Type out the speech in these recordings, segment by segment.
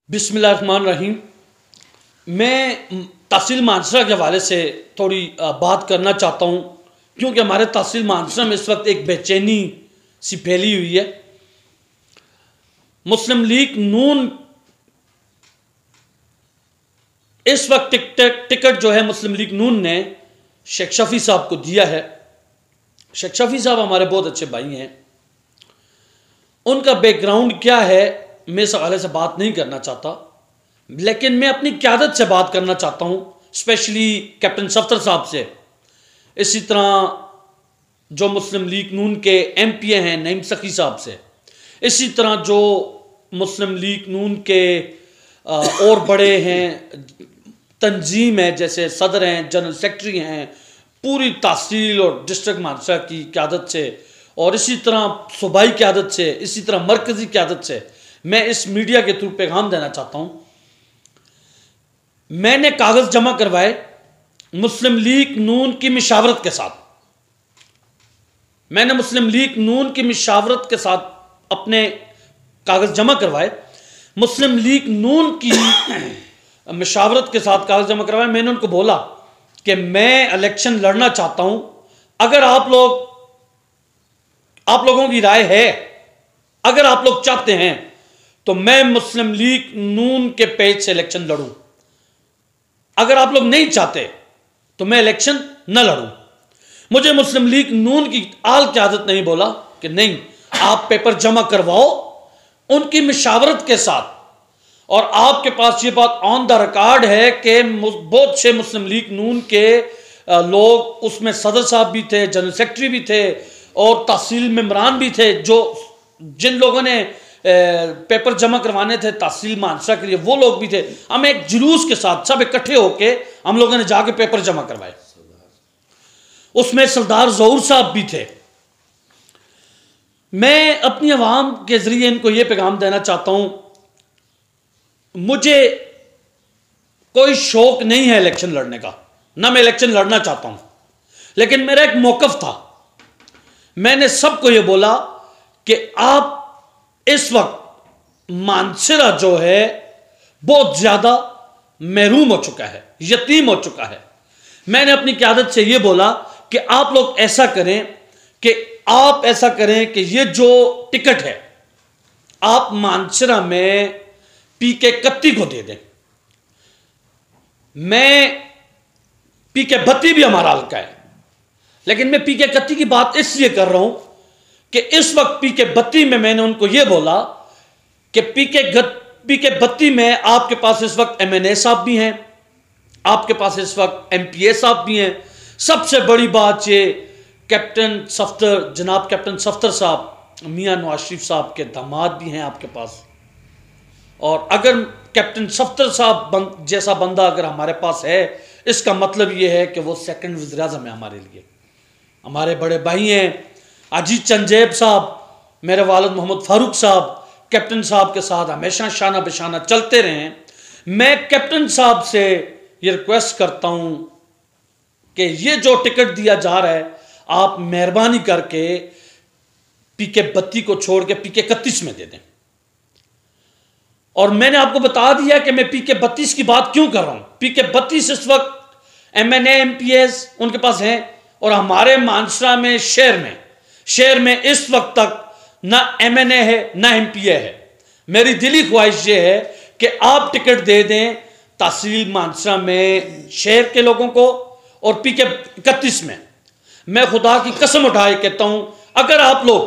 बिस्मिल्लाहिर्रहमानिर्रहीम। मैं तहसील मानसरा के हवाले से थोड़ी बात करना चाहता हूँ, क्योंकि हमारे तहसील मानसरा में इस वक्त एक बेचैनी सी फैली हुई है। मुस्लिम लीग नून इस वक्त टिकट जो है मुस्लिम लीग नून ने शेख शफी साहब को दिया है। शेख शफी साहब हमारे बहुत अच्छे भाई हैं। उनका बैकग्राउंड क्या है मैं इस हवाले से बात नहीं करना चाहता, लेकिन मैं अपनी क़यादत से बात करना चाहता हूँ, स्पेशली कैप्टन सफ्तर साहब से। इसी तरह जो मुस्लिम लीग नून के MPA हैं नईम सखी साहब से, इसी तरह जो मुस्लिम लीग नून के और बड़े हैं तंजीम है, जैसे सदर हैं, जनरल सेक्रेटरी हैं, पूरी तहसील और डिस्ट्रिक्ट मानसरा की क़यादत से, और इसी तरह सूबाई क़यादत से, इसी तरह मरकज़ी क़यादत से मैं इस मीडिया के थ्रू पैगाम देना चाहता हूँ। मैंने कागज़ जमा करवाए मुस्लिम लीग नून की मशावरत के साथ। मैंने मुस्लिम लीग नून की मशावरत के साथ अपने कागज़ जमा करवाए। मुस्लिम लीग नून की मशावरत के साथ कागज़ जमा करवाए। मैंने उनको बोला कि मैं इलेक्शन लड़ना चाहता हूँ, अगर आप लोगों की राय है, अगर आप लोग चाहते हैं तो मैं मुस्लिम लीग नून के पेज से इलेक्शन लड़ूं। अगर आप लोग नहीं चाहते तो मैं इलेक्शन न लड़ूं। मुझे मुस्लिम लीग नून की आल क़यादत नहीं बोला कि नहीं, आप पेपर जमा करवाओ उनकी मशावरत के साथ। और आपके पास ये बात ऑन द रिकॉर्ड है कि बहुत से मुस्लिम लीग नून के लोग, उसमें सदर साहब भी थे, जनरल सेक्रेटरी भी थे और तहसील मेंबरान भी थे, जिन लोगों ने पेपर जमा करवाने थे तहसील मानसरा के लिए, वो लोग भी थे। हम एक जुलूस के साथ सब इकट्ठे होके हम लोगों ने जाके पेपर जमा करवाए। उसमें सरदार ज़हूर साहब भी थे। मैं अपनी आवाम के जरिए इनको ये पैगाम देना चाहता हूं, मुझे कोई शौक नहीं है इलेक्शन लड़ने का, ना मैं इलेक्शन लड़ना चाहता हूं, लेकिन मेरा एक मौक़िफ़ था। मैंने सबको ये बोला कि आप इस वक्त मानसरा जो है बहुत ज़्यादा महरूम हो चुका है, यतीम हो चुका है। मैंने अपनी क़यादत से ये बोला कि आप लोग ऐसा करें कि ये जो टिकट है आप मानसरा में PK कत्ती को दे दें। मैं PK बत्ती भी हमारा हल्का है, लेकिन मैं PK कत्ती की बात इसलिए कर रहा हूं कि इस वक्त PK बत्ती में मैंने उनको यह बोला कि PK बत्ती में आपके पास इस वक्त MNA साहब भी हैं, आपके पास इस वक्त MPA साहब भी हैं। सबसे बड़ी बात ये जनाब कैप्टन सफ्तर साहब मियां नवाज शरीफ साहब के दामाद भी हैं आपके पास। और अगर कैप्टन सफ्तर साहब जैसा बंदा अगर हमारे पास है, इसका मतलब ये है कि वो सेकंड वज़ीर-ए-आज़म है हमारे लिए। हमारे बड़े भाई हैं अजीत चंदेब साहब, मेरे वालिद मोहम्मद फारूक साहब, कैप्टन साहब के साथ हमेशा शाना बेशाना चलते रहे हैं। मैं कैप्टन साहब से ये रिक्वेस्ट करता हूँ कि ये जो टिकट दिया जा रहा है आप मेहरबानी करके PK बत्ती को छोड़ के PK 31 में दे दें। और मैंने आपको बता दिया कि मैं PK 32 की बात क्यों कर रहा हूं। PK 32 इस वक्त MNA MPAs उनके पास हैं, और हमारे मानसरा में शहर में इस वक्त तक ना MNA है ना MPA है। मेरी दिली ख्वाहिश ये है कि आप टिकट दे दें तहसील मानसरा में शहर के लोगों को, और PK 31 में मैं खुदा की कसम उठाए कहता हूं, अगर आप लोग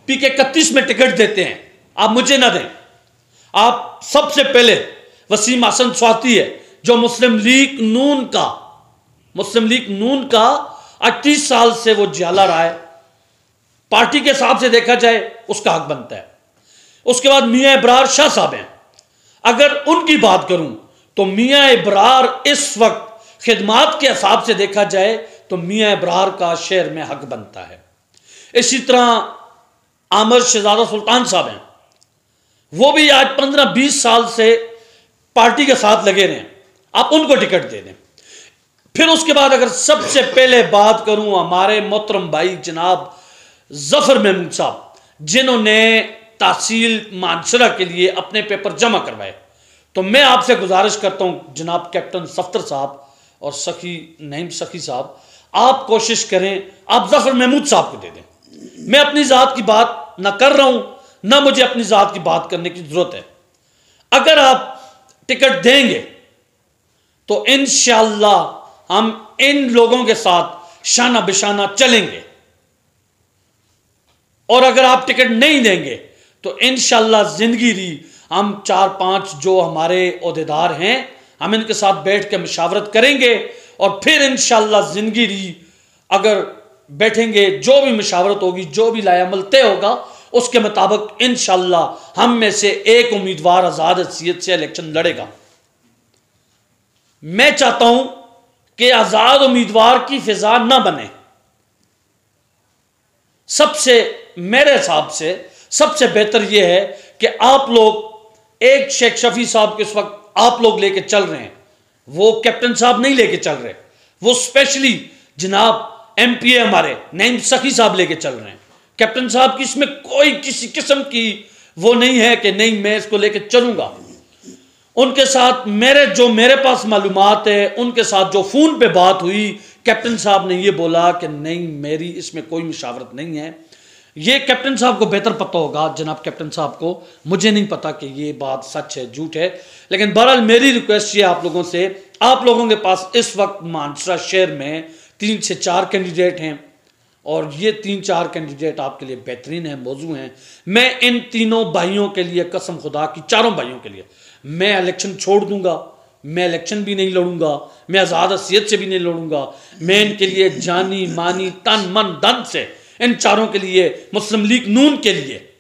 PK 31 में टिकट देते हैं, आप मुझे ना दें, आप सबसे पहले वसीम हसन स्वाति है जो मुस्लिम लीग नून का 38 साल से वो जियाला रहा है, पार्टी के हिसाब से देखा जाए उसका हक बनता है। उसके बाद मियां इब्रार शाह साहब हैं। अगर उनकी बात करूं तो मियां इब्रार इस वक्त खिदमात के हिसाब से देखा जाए तो मियां इब्रार का शहर में हक बनता है। इसी तरह आमिर शहजादा सुल्तान साहब हैं, वो भी आज 15-20 साल से पार्टी के साथ लगे रहे, आप उनको टिकट दे दें। फिर उसके बाद अगर सबसे पहले बात करूं हमारे मोहतरम भाई जनाब जफर महमूद साहब, जिन्होंने तहसील मानसरा के लिए अपने पेपर जमा करवाए, तो मैं आपसे गुजारिश करता हूं जनाब कैप्टन सफ्तर साहब और सखी नईम सखी साहब, आप कोशिश करें आप जफर महमूद साहब को दे दें। मैं अपनी जात की बात ना कर रहा हूं, ना मुझे अपनी जात की बात करने की जरूरत है। अगर आप टिकट देंगे तो इंशाअल्लाह हम इन लोगों के साथ शाना बिशाना चलेंगे, और अगर आप टिकट नहीं देंगे तो इंशाअल्लाह जिंदगी री हम 4-5 जो हमारे ओहदेदार हैं हम इनके साथ बैठ के मशावरत करेंगे, और फिर इंशाअल्लाह जिंदगी री अगर बैठेंगे, जो भी मशावरत होगी, जो भी लायामल तय होगा, उसके मुताबिक इंशाअल्लाह हम में से एक उम्मीदवार आजाद हैसियत से इलेक्शन लड़ेगा। मैं चाहता हूं कि आजाद उम्मीदवार की फिजा ना बने। सबसे मेरे हिसाब से सबसे बेहतर यह है कि आप लोग एक शेख शफी साहब के इस वक्त आप लोग लेके चल रहे हैं, वो कैप्टन साहब नहीं लेके चल रहे, वो स्पेशली जनाब एमपीए हमारे नईम सखी साहब लेके चल रहे हैं। कैप्टन साहब की इसमें कोई किसी किस्म की वो नहीं है कि नहीं मैं इसको लेके चलूंगा। उनके साथ मेरे पास मालूमात है, उनके साथ जो फोन पे बात हुई, कैप्टन साहब ने ये बोला कि नहीं मेरी इसमें कोई मुशावरत नहीं है। ये कैप्टन साहब को बेहतर पता होगा, जनाब कैप्टन साहब को, मुझे नहीं पता कि ये बात सच है झूठ है। लेकिन बहरहाल मेरी रिक्वेस्ट ये आप लोगों से, आप लोगों के पास इस वक्त मानसरा शहर में 3 से 4 कैंडिडेट हैं, और ये 3-4 कैंडिडेट आपके लिए बेहतरीन है, मौजू हैं। मैं इन तीनों भाइयों के लिए कसम खुदा की, चारों भाइयों के लिए मैं इलेक्शन छोड़ दूंगा, मैं इलेक्शन भी नहीं लड़ूंगा, मैं आज़ाद हैसियत से भी नहीं लड़ूंगा। मैं इनके लिए जानी मानी तन मन धन से इन चारों के लिए, मुस्लिम लीग नून के लिए,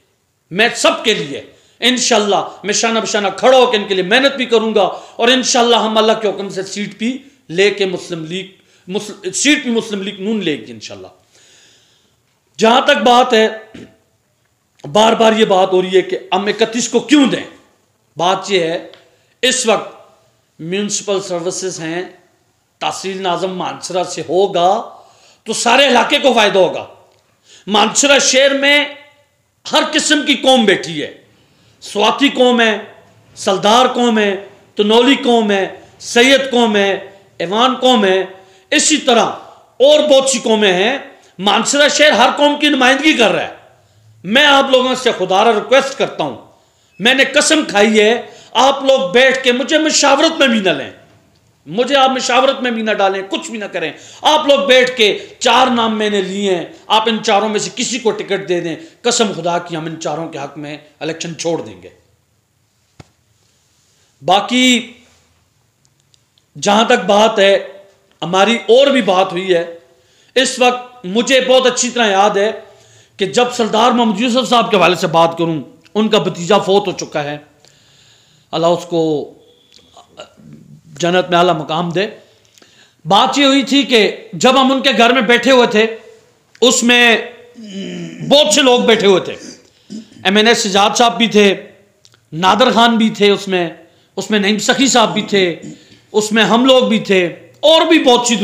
मैं सब के लिए इंशाअल्लाह मैं शाना बशाना खड़ा होकर इनके लिए मेहनत भी करूंगा, और इंशाअल्लाह हम अल्लाह के हुक्म से सीट भी लेके मुस्लिम लीग नून लेगी इंशाअल्लाह। जहां तक बात है, बार बार ये बात हो रही है कि हम 31 को क्यों दें। बात यह है इस वक्त म्यूनसिपल सर्विसेज हैं, तहसील नाज़म मानसरा से होगा तो सारे इलाके को फायदा होगा। मानसरा शहर में हर किस्म की कौम बैठी है, स्वाति कौम है, सलदार कौम है, तनौली कौम है, सैयद कौम है, ऐवान कौम है, इसी तरह और बहुत सी कौमें हैं। मानसरा शहर हर कौम की नुमाइंदगी कर रहा है। मैं आप लोगों से खुदारा रिक्वेस्ट करता हूं, मैंने कसम खाई है, आप लोग बैठ के मुझे मशावरत में भी ना लें, मुझे आप मशावरत में भी ना डालें, कुछ भी ना करें। आप लोग बैठ के 4 नाम मैंने लिए हैं, आप इन चारों में से किसी को टिकट दे दें, कसम खुदा की हम इन चारों के हक में इलेक्शन छोड़ देंगे। बाकी जहां तक बात है, हमारी और भी बात हुई है। इस वक्त मुझे बहुत अच्छी तरह याद है कि जब सरदार मोहम्मद यूसुफ साहब के हवाले से बात करूं, उनका भतीजा फौत हो चुका है, अल्लाह उसको जन्नत में आला मकाम दे। बात ये हुई थी कि जब हम उनके घर में बैठे हुए थे, उसमें बहुत से लोग बैठे हुए थे, MNA सिजाद साहब भी थे, नादर खान भी थे, उसमें नईम सखी साहब भी थे, उसमें हम लोग भी थे, और भी बहुत सी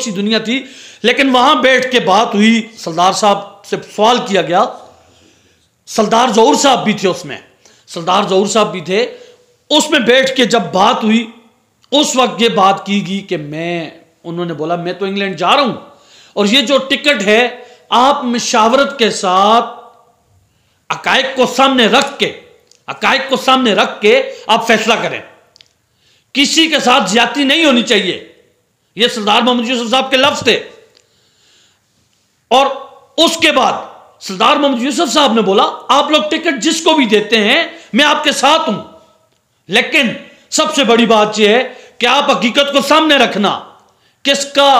दुनिया थी। लेकिन वहां बैठ के बात हुई, सरदार साहब से सवाल किया गया, सरदार जहूर साहब भी थे, उसमें बैठ के जब बात हुई, उस वक्त ये बात की गई कि उन्होंने बोला मैं तो इंग्लैंड जा रहा हूं, और ये जो टिकट है आप मशावरत के साथ हकायक को सामने रख के आप फैसला करें, किसी के साथ ज्यादती नहीं होनी चाहिए। ये सरदार मोहम्मद यूसुफ साहब के लफ्ज थे। और उसके बाद सरदार मोहम्मद यूसुफ साहब ने बोला आप लोग टिकट जिसको भी देते हैं मैं आपके साथ हूं, लेकिन सबसे बड़ी बात यह है कि आप हकीकत को सामने रखना, किसका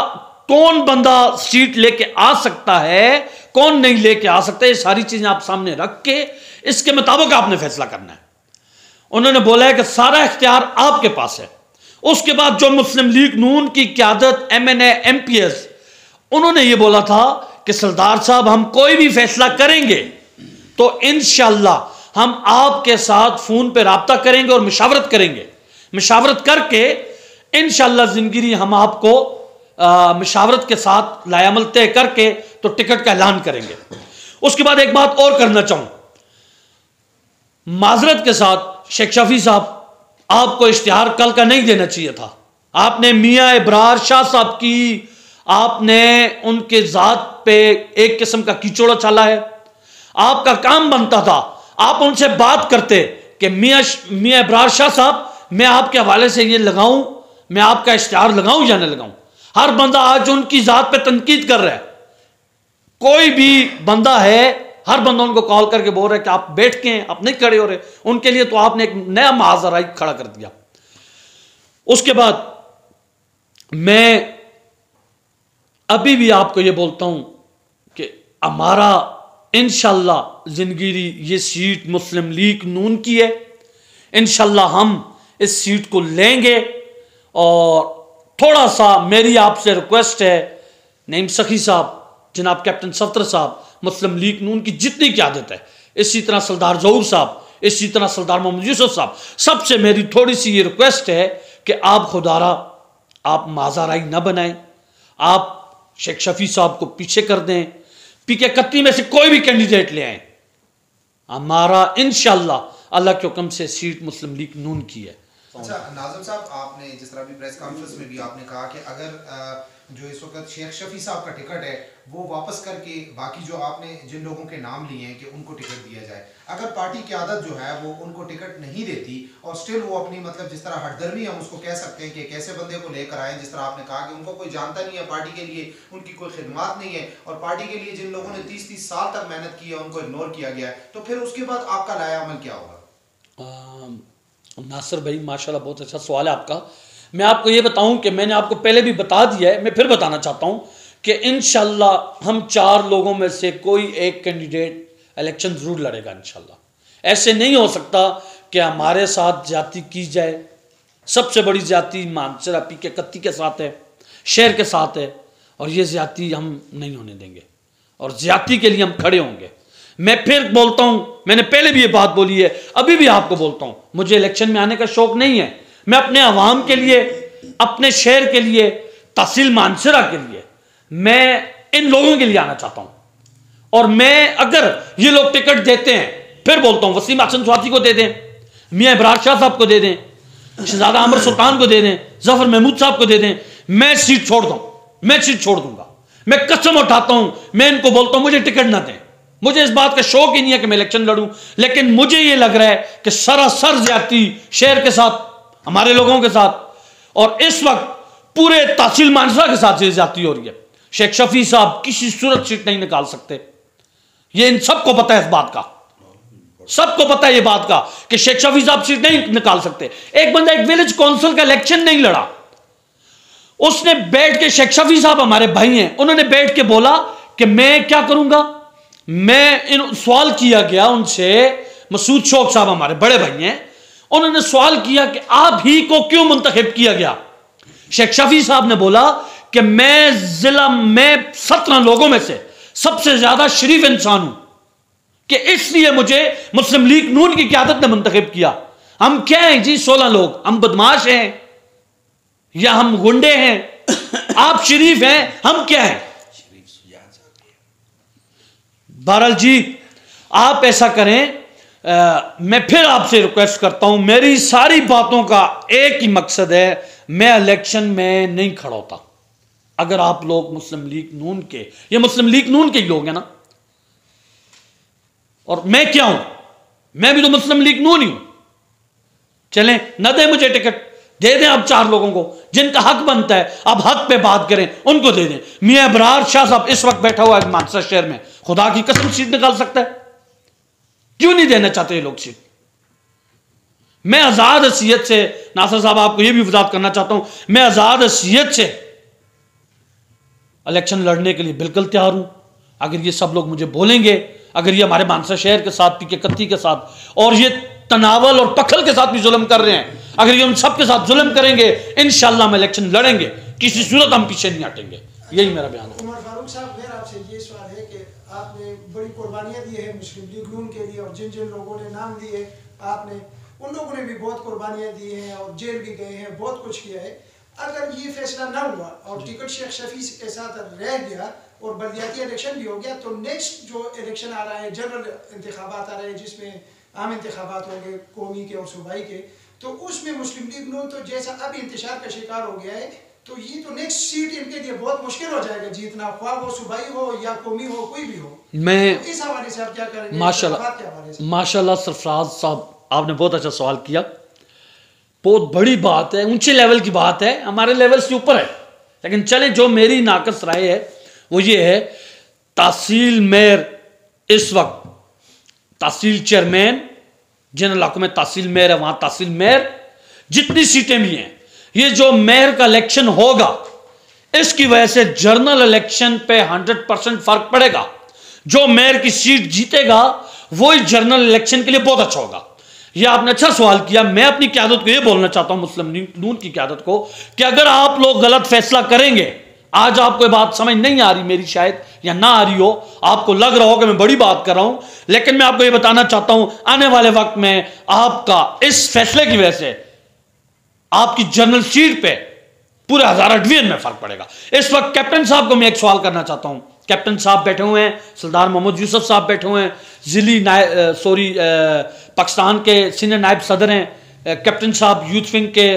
कौन बंदा सीट लेके आ सकता है, कौन नहीं लेके आ सकता है, ये सारी चीजें आप सामने रख के इसके मुताबिक आपने फैसला करना है। उन्होंने बोला है कि सारा इख्तियार आपके पास है। उसके बाद जो मुस्लिम लीग नून की क़यादत, MNA MPS, उन्होंने ये बोला था कि सरदार साहब हम कोई भी फैसला करेंगे तो इंशाअल्लाह हम आपके साथ फोन पे राब्ता करेंगे और मशावरत करेंगे, मशावरत करके इंशाअल्लाह जिंदगी हम आपको मशावरत के साथ लायामल तय करके तो टिकट का ऐलान करेंगे। उसके बाद एक बात और करना चाहूं, माजरत के साथ शेख शफी साहब, आपको इश्तिहार कल का नहीं देना चाहिए था। आपने मियां इब्रार शाह साहब की, आपने उनके जात पे एक किस्म का कीचड़ उछाला है। आपका काम बनता था, आप उनसे बात करते कि मियां इब्रार शाह साहब, मैं आपके हवाले से ये लगाऊं, मैं आपका इश्तिहार लगाऊं या न लगाऊं। हर बंदा आज उनकी जात पे तनकीद कर रहा है। कोई भी बंदा है, हर बंदा उनको कॉल करके बोल रहा है कि आप बैठ के हैं, आप नहीं खड़े हो रहे। उनके लिए तो आपने एक नया महाजरा खड़ा कर दिया। उसके बाद मैं अभी भी आपको यह बोलता हूं कि हमारा इंशाल्लाह जिंदगी ये सीट मुस्लिम लीग नून की है। इंशाल्लाह हम इस सीट को लेंगे। और थोड़ा सा मेरी आपसे रिक्वेस्ट है, नईम सखी साहब, जनाब कैप्टन सफदर साहब, मुस्लिम लीग नून की जितनी क़यादत है, इसी तरह सरदार जहूर साहब, इसी तरह सरदार मोहम्मद यूसुफ साहब, सबसे मेरी थोड़ी सी ये रिक्वेस्ट है कि आप खुदारा आप माज़ाराई न बनाएं। आप शेख शफी साहब को पीछे कर दें, पीके 31 में से कोई भी कैंडिडेट ले आए। हमारा इंशाअल्लाह अल्लाह के हुक्म से सीट मुस्लिम लीग नून की है। अच्छा नाज़िम साहब, आपने जिस तरह भी प्रेस कॉन्फ्रेंस में भी आपने कहा कि अगर जो इस वक्त शेख शफी साहब का टिकट है वो वापस करके बाकी जो आपने जिन लोगों के नाम लिए हैं कि उनको टिकट दिया जाए, अगर पार्टी की आदत जो है वो उनको टिकट नहीं देती और स्टिल वो अपनी मतलब जिस तरह हटदर्मी हम उसको कह सकते हैं कि एक ऐसे बंदे को लेकर आए जिस तरह आपने कहा कि उनको कोई जानता नहीं है, पार्टी के लिए उनकी कोई खिदमत नहीं है और पार्टी के लिए जिन लोगों ने 30-30 साल तक मेहनत की है उनको इग्नोर किया गया है, तो फिर उसके बाद आपका लाया अमल क्या होगा? नासिर भाई माशाल्लाह बहुत अच्छा सवाल है आपका। मैं आपको ये बताऊं कि मैंने आपको पहले भी बता दिया है, मैं फिर बताना चाहता हूं कि इंशाल्लाह हम 4 लोगों में से कोई एक कैंडिडेट इलेक्शन ज़रूर लड़ेगा इंशाल्लाह। ऐसे नहीं हो सकता कि हमारे साथ ज्यादती की जाए। सबसे बड़ी ज्यादती मानसरा पीके 31 के साथ है, शहर के साथ है, और ये ज्यादती हम नहीं होने देंगे और ज्यादती के लिए हम खड़े होंगे। मैं फिर बोलता हूं, मैंने पहले भी ये बात बोली है, अभी भी आपको बोलता हूं, मुझे इलेक्शन में आने का शौक नहीं है। मैं अपने अवाम के लिए, अपने शहर के लिए, तहसील मानसरा के लिए, मैं इन लोगों के लिए आना चाहता हूं। और मैं अगर ये लोग टिकट देते हैं, फिर बोलता हूं, वसीम हसन स्वाति को दे दें, मियां इब्रार शाह साहब को दे दें, शहजादा आमिर सुल्तान को दे दें, जफर महमूद साहब को दे दें, मैं सीट छोड़ दूं, मैं सीट छोड़ दूंगा। मैं कसम उठाता हूं, मैं इनको बोलता हूं मुझे टिकट ना दें। मुझे इस बात का शौक ही नहीं है कि मैं इलेक्शन लड़ूं, लेकिन मुझे यह लग रहा है कि सरासर ज्यादती शहर के साथ, हमारे लोगों के साथ, और इस वक्त पूरे तहसील मानसरा के साथ ये ज्यादती हो रही है। शेख शफी साहब किसी सूरत सीट नहीं निकाल सकते, ये इन सबको पता है, इस बात का सबको पता है ये बात का कि शेख शफी साहब सीट नहीं निकाल सकते। एक बंदा एक विलेज काउंसिल का इलेक्शन नहीं लड़ा, उसने बैठ के, शेख शफी साहब हमारे भाई हैं, उन्होंने बैठ के बोला कि मैं क्या करूंगा। मैं सवाल किया गया उनसे, मसूद शौक साहब हमारे बड़े भाई हैं, उन्होंने सवाल किया कि आप ही को क्यों मुंतखब किया गया। शेख शफी साहब ने बोला कि मैं जिला में 17 लोगों में से सबसे ज्यादा शरीफ इंसान हूं, कि इसलिए मुझे मुस्लिम लीग नून की क़यादत ने मुंतखब किया। हम क्या हैं जी, 16 लोग, हम बदमाश हैं या हम गुंडे हैं? आप शरीफ हैं, हम क्या हैं? बहरहाल जी, आप ऐसा करें, मैं फिर आपसे रिक्वेस्ट करता हूं, मेरी सारी बातों का एक ही मकसद है, मैं इलेक्शन में नहीं खड़ा होता। अगर आप लोग मुस्लिम लीग नून के, ये मुस्लिम लीग नून के ही लोग हैं ना, और मैं क्या हूं, मैं भी तो मुस्लिम लीग नून ही हूं। चलें, न दे मुझे टिकट, दे दें आप 4 लोगों को जिनका हक बनता है, आप हक पे बात करें, उनको दे दें। मियां इब्रार शाह साहब इस वक्त बैठा हुआ है मानसरा शहर में, खुदा की कसम सीट निकाल सकता है, क्यों नहीं देना चाहते ये लोग सीट? मैं आजाद हैसियत से, नासिर साहब आपको यह भी वजाहत करना चाहता हूं, मैं आजाद हैसियत से इलेक्शन लड़ने के लिए बिल्कुल तैयार हूं। अगर ये सब लोग मुझे बोलेंगे, अगर ये हमारे मानसरा शहर के साथ, पीके 31 के साथ, और ये तनावल और पखल के साथ भी जुल्म कर रहे हैं, अगर ये उन सब के साथ जुल्म करेंगे, इंशाल्लाह हम इलेक्शन लड़ेंगे, किसी सूरत हम पीछे नहीं हटेंगे। यही मेरा बयान है। उमर फारूक साहब, मेरा आपसे ये सवाल है कि आपने बड़ी कुर्बानियां दी है मुस्लिम लीग नून के लिए, और जिन जिन लोगों ने नाम दिए आपने, उन लोगों ने भी बहुत कुर्बानियां दी हैं और जेल भी गए हैं, बहुत कुछ किया है। अगर ये फैसला ना हुआ और टिकट शेख शफी के साथ रह गया और बल्दियाती इलेक्शन भी हो गया, तो नेक्स्ट जो इलेक्शन आ रहा है, जनरल इंतखाबात आ रहे हैं, जिसमें आम इंतखाबात होंगे कौमी के और सूबाई के, तो उसमें मुस्लिम लीग नून तो जैसा अब इंतशार का शिकार हो गया है, तो ये तो नेक्स्ट सीट इनके लिए बहुत मुश्किल हो जाएगा जीतना, ख्वाह वो सूबाई हो या कौमी हो, कोई भी हो। मैं तो इस हवाले से आप क्या करेंगे? माशाल्लाह सरफराज साहब, आपने बहुत अच्छा सवाल किया। बहुत बड़ी बात है, ऊंचे लेवल की बात है, हमारे लेवल से ऊपर है। लेकिन चले, जो मेरी नाकस राय है वो ये है, तहसील मेयर इस वक्त, तहसील चेयरमैन, जिन इलाकों में तहसील मेयर है वहां तहसील मेयर, जितनी सीटें भी हैं, ये जो मेयर का इलेक्शन होगा इसकी वजह से जनरल इलेक्शन पे 100% फर्क पड़ेगा। जो मेयर की सीट जीतेगा वही जनरल इलेक्शन के लिए बहुत अच्छा होगा। ये आपने अच्छा सवाल किया। मैं अपनी क़यादत को ये बोलना चाहता हूं, मुस्लिम लीग नून की क़यादत को, कि अगर आप लोग गलत फैसला करेंगे, आज आपको ये बात समझ नहीं आ रही मेरी शायद, या ना आ रही हो, आपको लग रहा हो कि मैं बड़ी बात कर रहा हूं, लेकिन मैं आपको ये बताना चाहता हूं, आने वाले वक्त में आपका इस फैसले की वजह से आपकी जनरल सीट पे पूरे हज़ारा डिवीजन में फर्क पड़ेगा। इस वक्त कैप्टन साहब को मैं एक सवाल करना चाहता हूं। कैप्टन साहब बैठे हुए हैं, सरदार मोहम्मद यूसुफ साहब बैठे हुए हैं, पाकिस्तान के सीनियर नायब सदर हैं, कैप्टन साहब यूथ विंग के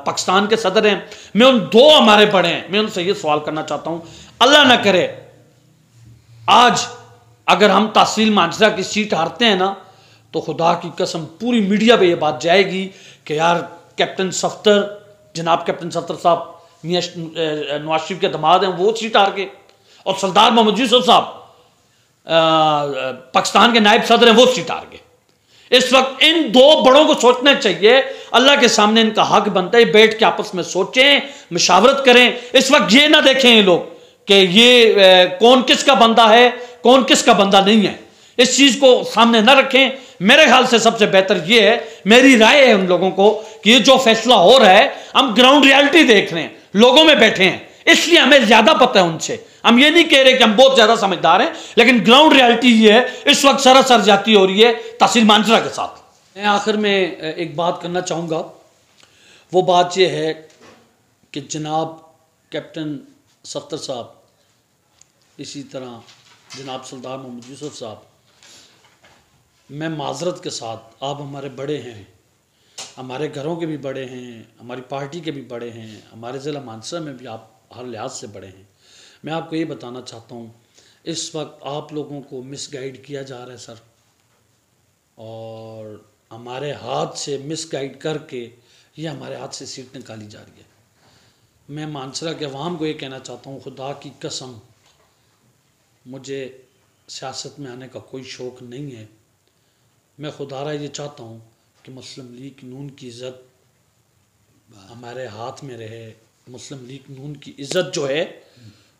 पाकिस्तान के सदर हैं। मैं उन दो हमारे बड़े हैं, मैं उनसे ये सवाल करना चाहता हूं, अल्लाह ना करे आज अगर हम तहसील मानसरा की सीट हारते हैं ना, तो खुदा की कसम पूरी मीडिया पे ये बात जाएगी कि यार कैप्टन सफ्तर, जनाब कैप्टन सफ्तर साहब मियां नवाज शरीफ के दामाद हैं, वो सीट हार गए, और सरदार मोहम्मद यूसुफ साहब पाकिस्तान के नायब सदर हैं, वो सीट हार गए। इस वक्त इन दो बड़ों को सोचना चाहिए, अल्लाह के सामने इनका हक बनता है, बैठ के आपस में सोचें, मशावरत करें। इस वक्त ये ना देखें ये लोग कि ये कौन किसका बंदा है, कौन किसका बंदा नहीं है, इस चीज को सामने ना रखें। मेरे ख्याल से सबसे बेहतर ये है, मेरी राय है उन लोगों को, कि ये जो फैसला हो रहा है, हम ग्राउंड रियलिटी देख रहे हैं, लोगों में बैठे हैं, इसलिए हमें ज्यादा पता है उनसे। हम ये नहीं कह रहे कि हम बहुत ज्यादा समझदार हैं, लेकिन ग्राउंड रियलिटी ये है, इस वक्त सरासर जाती हो रही है तहसील मानसरा के साथ। मैं आखिर में एक बात करना चाहूँगा, वो बात ये है कि जनाब कैप्टन सफ्तर साहब, इसी तरह जनाब सरदार मोहम्मद यूसुफ साहब, मैं माजरत के साथ, आप हमारे बड़े हैं, हमारे घरों के भी बड़े हैं, हमारी पार्टी के भी बड़े हैं, हमारे ज़िला मानसरा में भी आप हर लिहाज से बड़े हैं। मैं आपको ये बताना चाहता हूँ, इस वक्त आप लोगों को मिसगाइड किया जा रहा है सर, और हमारे हाथ से मिसगाइड करके ये हमारे हाथ से सीट निकाली जा रही है। मैं मानसरा के अवाम को ये कहना चाहता हूँ, खुदा की कसम मुझे सियासत में आने का कोई शौक़ नहीं है। मैं खुदारा ये चाहता हूँ कि मुस्लिम लीग नून की इज़्ज़त हमारे हाथ में रहे। मुस्लिम लीग नून की इज़्ज़त जो है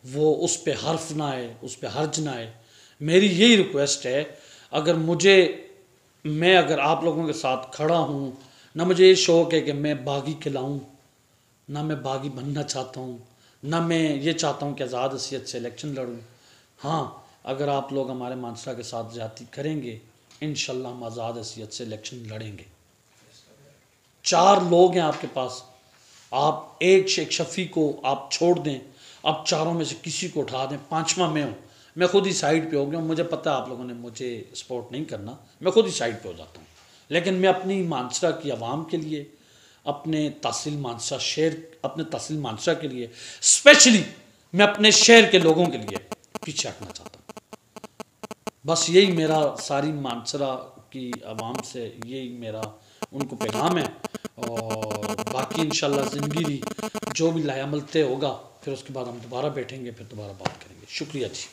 वो उस पे हर्फ ना आए, उस पे हर्ज ना आए। मेरी यही रिक्वेस्ट है, मैं अगर आप लोगों के साथ खड़ा हूँ, ना मुझे ये शौक़ है कि मैं बागी खिलाऊँ, ना मैं बागी बनना चाहता हूँ, ना मैं ये चाहता हूँ कि आज़ाद हैसियत से इलेक्शन लड़ूँ। हाँ, अगर आप लोग हमारे मानसरा के साथ ज़्यादती करेंगे, इंशाल्लाह हम आज़ाद हैसियत से इलेक्शन लड़ेंगे। 4 लोग हैं आपके पास, आप एक शेख शफ़ी को आप छोड़ दें, आप चारों में से किसी को उठा दें, 5वां मैं हूँ, मैं खुद ही साइड पे हो गया हूँ। मुझे पता है आप लोगों ने मुझे सपोर्ट नहीं करना, मैं खुद ही साइड पे हो जाता हूँ, लेकिन मैं अपनी मानसरा की आवाम के लिए, अपने तहसील मानसरा शहर, अपने तहसील मानसरा के लिए, स्पेशली मैं अपने शहर के लोगों के लिए पीछे हटना चाहता हूँ। बस यही मेरा सारी मानसरा की आवाम से यही मेरा उनको पैगाम है, और बाकी इंशाल्लाह ज़िंदगी जो भी लायामल तय होगा, फिर उसके बाद हम दोबारा बैठेंगे, फिर दोबारा बात करेंगे। शुक्रिया जी।